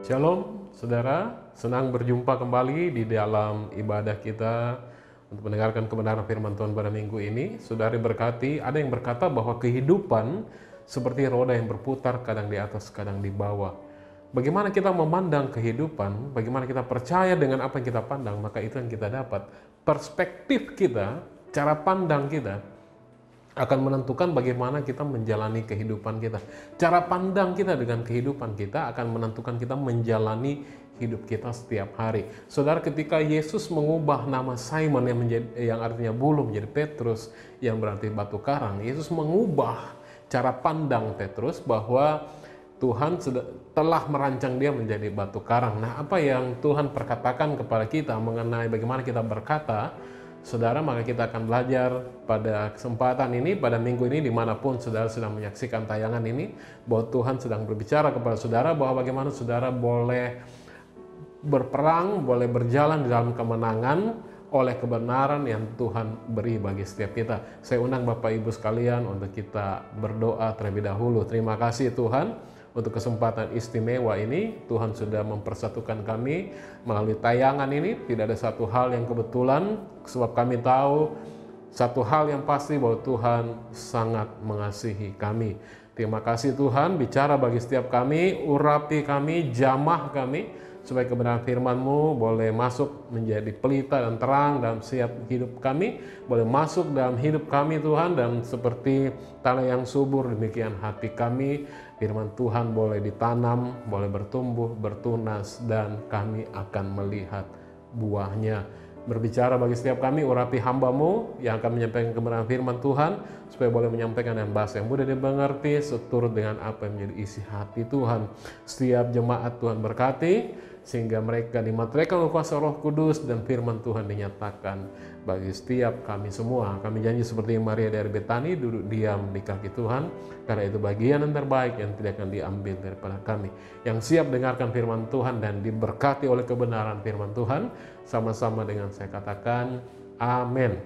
Shalom, saudara. Senang berjumpa kembali di dalam ibadah kita untuk mendengarkan kebenaran firman Tuhan pada minggu ini. Saudari berkati, ada yang berkata bahwa kehidupan seperti roda yang berputar, kadang di atas, kadang di bawah. Bagaimana kita memandang kehidupan, bagaimana kita percaya dengan apa yang kita pandang, maka itu yang kita dapat. Perspektif kita, cara pandang kita, akan menentukan bagaimana kita menjalani kehidupan kita. Cara pandang kita dengan kehidupan kita akan menentukan kita menjalani hidup kita setiap hari. Saudara, ketika Yesus mengubah nama Simon yang artinya bulu menjadi Petrus, yang berarti batu karang, Yesus mengubah cara pandang Petrus bahwa Tuhan telah merancang dia menjadi batu karang. Nah, apa yang Tuhan perkatakan kepada kita mengenai bagaimana kita berkata, saudara, maka kita akan belajar pada kesempatan ini, pada minggu ini, dimanapun saudara sedang menyaksikan tayangan ini, bahwa Tuhan sedang berbicara kepada saudara bahwa bagaimana saudara boleh berperang, boleh berjalan di dalam kemenangan oleh kebenaran yang Tuhan beri bagi setiap kita. Saya undang Bapak Ibu sekalian untuk kita berdoa terlebih dahulu. Terima kasih Tuhan untuk kesempatan istimewa ini. Tuhan sudah mempersatukan kami melalui tayangan ini. Tidak ada satu hal yang kebetulan, sebab kami tahu satu hal yang pasti bahwa Tuhan sangat mengasihi kami. Terima kasih Tuhan, bicara bagi setiap kami, urapi kami, jamah kami, supaya kebenaran firman-Mu boleh masuk menjadi pelita dan terang dalam setiap hidup kami, boleh masuk dalam hidup kami Tuhan, dan seperti tanah yang subur demikian hati kami. Firman Tuhan boleh ditanam, boleh bertumbuh, bertunas, dan kami akan melihat buahnya. Berbicara bagi setiap kami, urapi hamba-Mu yang akan menyampaikan kebenaran firman Tuhan, supaya boleh menyampaikan dengan bahasa yang mudah dimengerti, seturut dengan apa yang menjadi isi hati Tuhan. Setiap jemaat Tuhan berkati, sehingga mereka dimateraikan oleh kuasa Roh Kudus, dan firman Tuhan dinyatakan bagi setiap kami semua. Kami janji seperti Maria dari Betani, duduk diam di kaki Tuhan, karena itu bagian yang terbaik yang tidak akan diambil daripada kami. Yang siap dengarkan firman Tuhan dan diberkati oleh kebenaran firman Tuhan, sama-sama dengan saya katakan, amin.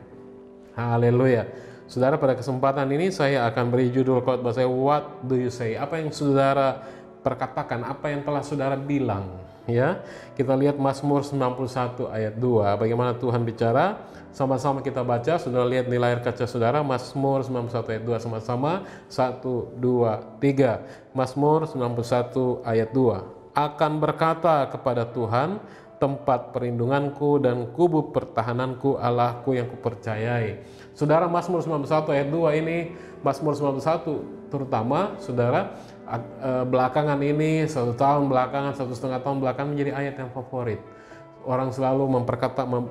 Haleluya. Saudara, pada kesempatan ini saya akan beri judul khotbah saya, What do you say? Apa yang saudara perkatakan, apa yang telah saudara bilang? Ya, kita lihat Mazmur 91 ayat 2. Bagaimana Tuhan bicara? Sama-sama kita baca. Saudara lihat di layar kaca saudara, Mazmur 91 ayat 2 sama-sama. 1, 2, 3. Mazmur 91 ayat 2. Akan berkata kepada Tuhan, tempat perlindunganku dan kubu pertahananku, Allahku yang kupercayai. Saudara, Mazmur 91 ayat 2 ini, Mazmur 91 terutama, saudara, belakangan ini, 1 tahun belakangan, 1,5 tahun belakangan menjadi ayat yang favorit. Orang selalu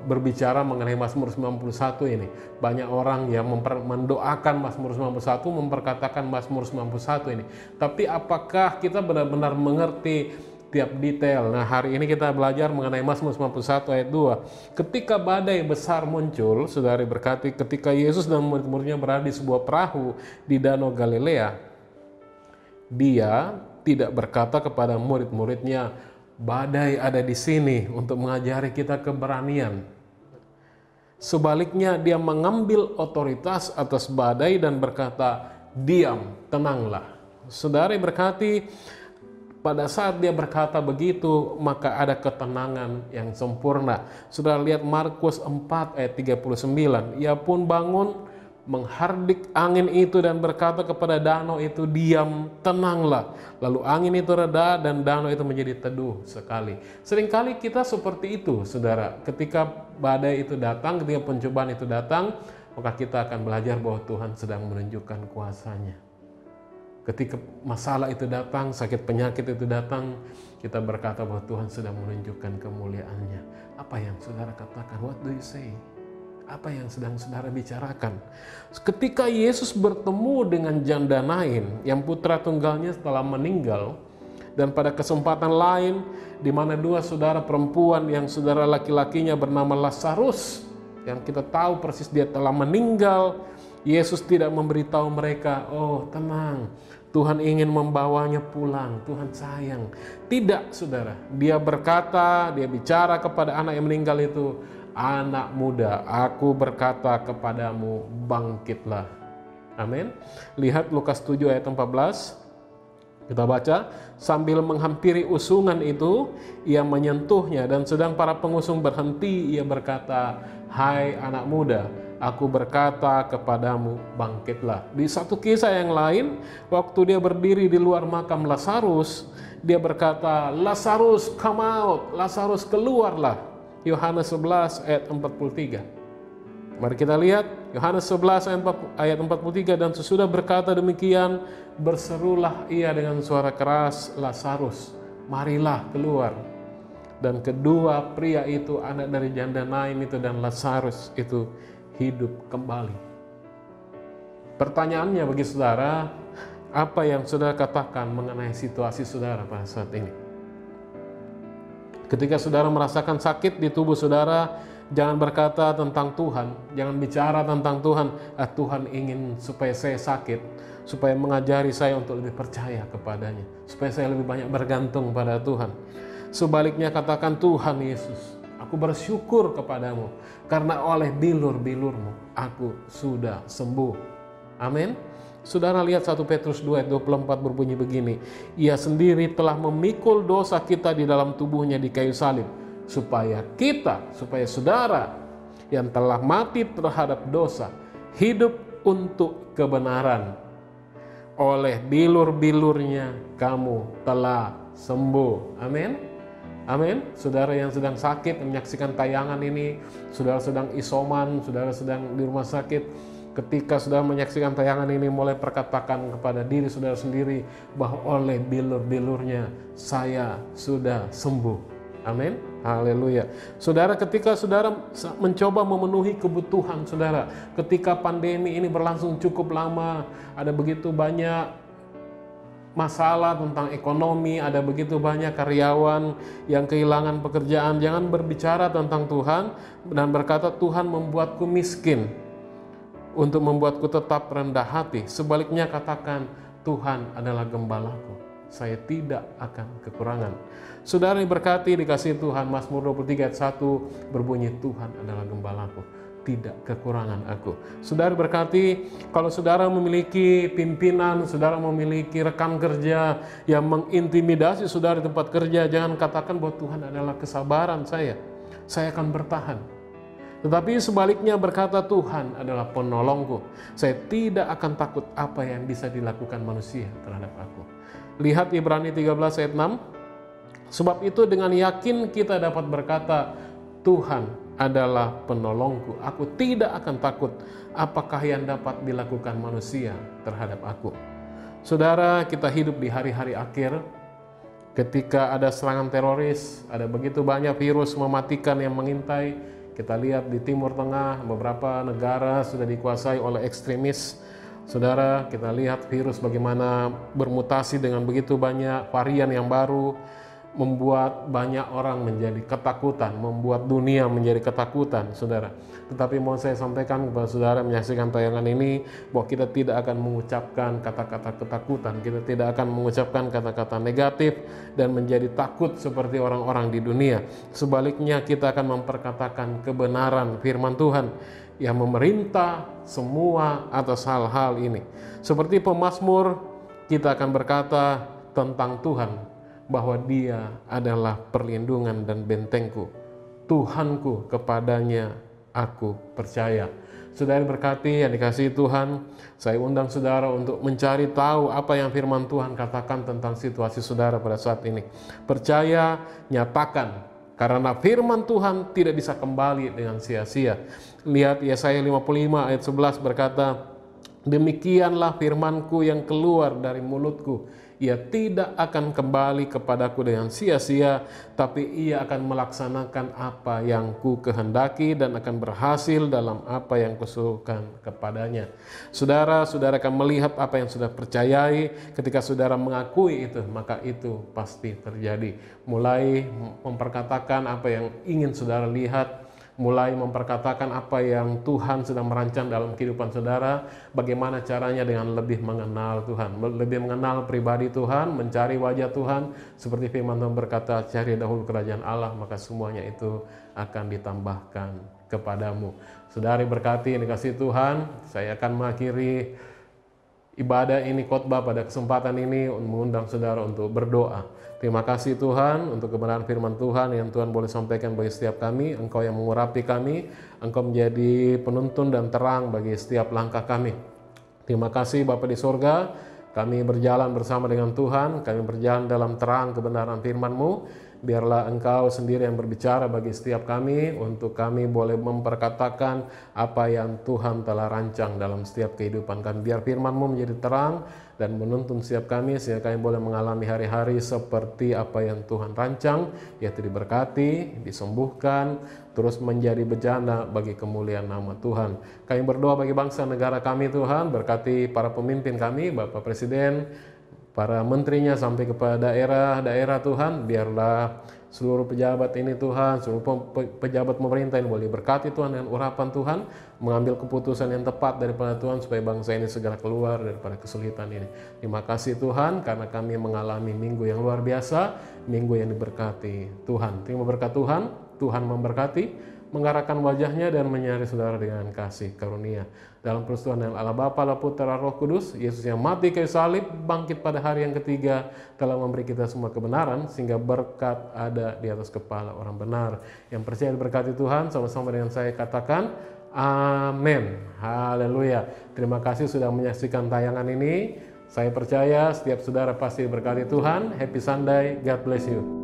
berbicara mengenai Mazmur 91 ini. Banyak orang yang mendoakan Mazmur 91, memperkatakan Mazmur 91 ini. Tapi apakah kita benar-benar mengerti tiap detail? Nah, hari ini kita belajar mengenai Mazmur 91 ayat 2. Ketika badai besar muncul, saudari berkati, ketika Yesus dan murid-muridnya berada di sebuah perahu di Danau Galilea, Dia tidak berkata kepada murid-muridnya, badai ada di sini untuk mengajari kita keberanian. Sebaliknya, Dia mengambil otoritas atas badai dan berkata, diam, tenanglah. Saudari berkati, pada saat Dia berkata begitu, maka ada ketenangan yang sempurna. Saudara lihat Markus 4 ayat 39. Ia pun bangun, menghardik angin itu dan berkata kepada danau itu, diam, tenanglah. Lalu angin itu reda dan danau itu menjadi teduh sekali. Seringkali kita seperti itu, saudara. Ketika badai itu datang, ketika pencobaan itu datang, maka kita akan belajar bahwa Tuhan sedang menunjukkan kuasa-Nya. Ketika masalah itu datang, sakit penyakit itu datang, kita berkata bahwa Tuhan sedang menunjukkan kemuliaan-Nya. Apa yang saudara katakan? What do you say? Apa yang sedang saudara bicarakan? Ketika Yesus bertemu dengan janda Nain yang putra tunggalnya telah meninggal, dan pada kesempatan lain di mana dua saudara perempuan yang saudara laki-lakinya bernama Lazarus, yang kita tahu persis dia telah meninggal, Yesus tidak memberitahu mereka, oh tenang, Tuhan ingin membawanya pulang, Tuhan sayang. Tidak, saudara. Dia berkata, dia bicara kepada anak yang meninggal itu, anak muda, aku berkata kepadamu, bangkitlah. Amin. Lihat Lukas 7 ayat 14. Kita baca, sambil menghampiri usungan itu, ia menyentuhnya dan sedang para pengusung berhenti, ia berkata, "Hai anak muda, aku berkata kepadamu, bangkitlah." Di satu kisah yang lain, waktu dia berdiri di luar makam Lazarus, dia berkata, "Lazarus, come out, Lazarus keluarlah." Yohanes 11 ayat 43. Mari kita lihat Yohanes 11 ayat 43, dan sesudah berkata demikian, berserulah ia dengan suara keras, "Lazarus, marilah keluar." Dan kedua pria itu, anak dari janda Naim itu dan Lazarus itu hidup kembali. Pertanyaannya bagi saudara, apa yang saudara katakan mengenai situasi saudara pada saat ini? Ketika saudara merasakan sakit di tubuh saudara, jangan berkata tentang Tuhan, jangan bicara tentang Tuhan. Tuhan ingin supaya saya sakit, supaya mengajari saya untuk lebih percaya kepadanya, supaya saya lebih banyak bergantung pada Tuhan. Sebaliknya katakan, Tuhan Yesus, aku bersyukur kepadamu karena oleh bilur-bilurmu aku sudah sembuh. Amin. Saudara lihat 1 Petrus 2 ayat 24 berbunyi begini, ia sendiri telah memikul dosa kita di dalam tubuhnya di kayu salib, supaya saudara yang telah mati terhadap dosa hidup untuk kebenaran. Oleh bilur-bilurnya kamu telah sembuh. Amin. Amin. Saudara yang sedang sakit menyaksikan tayangan ini, saudara sedang isoman, saudara sedang di rumah sakit, ketika saudara menyaksikan tayangan ini, mulai perkatakan kepada diri saudara sendiri bahwa oleh bilur-bilurnya saya sudah sembuh. Amin. Haleluya. Saudara, ketika saudara mencoba memenuhi kebutuhan saudara, ketika pandemi ini berlangsung cukup lama, ada begitu banyak masalah tentang ekonomi, ada begitu banyak karyawan yang kehilangan pekerjaan, jangan berbicara tentang Tuhan dan berkata, Tuhan membuatku miskin untuk membuatku tetap rendah hati. Sebaliknya katakan, Tuhan adalah gembalaku, saya tidak akan kekurangan. Saudara diberkati, dikasihi Tuhan, Mazmur 23 ayat 1 berbunyi, Tuhan adalah gembalaku, tidak kekurangan aku. Saudara berkati, kalau saudara memiliki pimpinan, saudara memiliki rekan kerja yang mengintimidasi saudara di tempat kerja, jangan katakan bahwa Tuhan adalah kesabaran saya akan bertahan. Tetapi sebaliknya berkata, Tuhan adalah penolongku, saya tidak akan takut apa yang bisa dilakukan manusia terhadap aku. Lihat Ibrani 13 ayat 6. Sebab itu dengan yakin kita dapat berkata, Tuhan adalah penolongku, aku tidak akan takut apakah yang dapat dilakukan manusia terhadap aku. Saudara, kita hidup di hari-hari akhir, ketika ada serangan teroris, ada begitu banyak virus mematikan yang mengintai. Kita lihat di Timur Tengah, beberapa negara sudah dikuasai oleh ekstremis. Saudara, kita lihat virus bagaimana bermutasi dengan begitu banyak varian yang baru, membuat banyak orang menjadi ketakutan, membuat dunia menjadi ketakutan, saudara. Tetapi mau saya sampaikan kepada saudara menyaksikan tayangan ini, bahwa kita tidak akan mengucapkan kata-kata ketakutan, kita tidak akan mengucapkan kata-kata negatif dan menjadi takut seperti orang-orang di dunia. Sebaliknya kita akan memperkatakan kebenaran firman Tuhan yang memerintah semua atas hal-hal ini. Seperti pemazmur, kita akan berkata tentang Tuhan, bahwa Dia adalah perlindungan dan bentengku, Tuhanku, kepadanya aku percaya. Saudara berkati yang dikasihi Tuhan, saya undang saudara untuk mencari tahu apa yang firman Tuhan katakan tentang situasi saudara pada saat ini. Percaya, nyatakan, karena firman Tuhan tidak bisa kembali dengan sia-sia. Lihat Yesaya 55 ayat 11 berkata, demikianlah firmanku yang keluar dari mulutku, ia tidak akan kembali kepadaku dengan sia-sia, tapi ia akan melaksanakan apa yang ku kehendaki dan akan berhasil dalam apa yang kusuruhkan kepadanya. Saudara akan melihat apa yang sudah percayai. Ketika saudara mengakui itu, maka itu pasti terjadi. Mulai memperkatakan apa yang ingin saudara lihat, mulai memperkatakan apa yang Tuhan sedang merancang dalam kehidupan saudara, bagaimana caranya dengan lebih mengenal Tuhan, lebih mengenal pribadi Tuhan, mencari wajah Tuhan, seperti firman Tuhan berkata, cari dahulu kerajaan Allah, maka semuanya itu akan ditambahkan kepadamu. Saudari berkati, dikasih Tuhan, saya akan mengakhiri ibadah ini, khotbah pada kesempatan ini, mengundang saudara untuk berdoa. Terima kasih Tuhan untuk kebenaran firman Tuhan yang Tuhan boleh sampaikan bagi setiap kami. Engkau yang mengurapi kami, Engkau menjadi penuntun dan terang bagi setiap langkah kami. Terima kasih Bapa di sorga, kami berjalan bersama dengan Tuhan, kami berjalan dalam terang kebenaran firman-Mu. Biarlah Engkau sendiri yang berbicara bagi setiap kami, untuk kami boleh memperkatakan apa yang Tuhan telah rancang dalam setiap kehidupan kami. Biar firman-Mu menjadi terang dan menuntun setiap kami, sehingga kami boleh mengalami hari-hari seperti apa yang Tuhan rancang, yaitu diberkati, disembuhkan, terus menjadi bejana bagi kemuliaan nama Tuhan. Kami berdoa bagi bangsa negara kami Tuhan, berkati para pemimpin kami, Bapak Presiden, para menterinya sampai kepada daerah-daerah Tuhan. Biarlah seluruh pejabat ini Tuhan, seluruh pejabat pemerintah ini boleh berkati Tuhan dengan urapan Tuhan, mengambil keputusan yang tepat daripada Tuhan supaya bangsa ini segera keluar daripada kesulitan ini. Terima kasih Tuhan karena kami mengalami minggu yang luar biasa, minggu yang diberkati Tuhan. Terima berkat Tuhan, Tuhan memberkati, mengarahkan wajahnya dan menyinari saudara dengan kasih karunia. Dalam peristiwa yang Allah Bapa, Allah Putra, Roh Kudus, Yesus yang mati kayu salib, bangkit pada hari yang ketiga, telah memberi kita semua kebenaran, sehingga berkat ada di atas kepala orang benar. Yang percaya diberkati Tuhan, sama-sama dengan saya katakan, amin. Haleluya. Terima kasih sudah menyaksikan tayangan ini. Saya percaya setiap saudara pasti diberkati Tuhan. Happy Sunday, God bless you.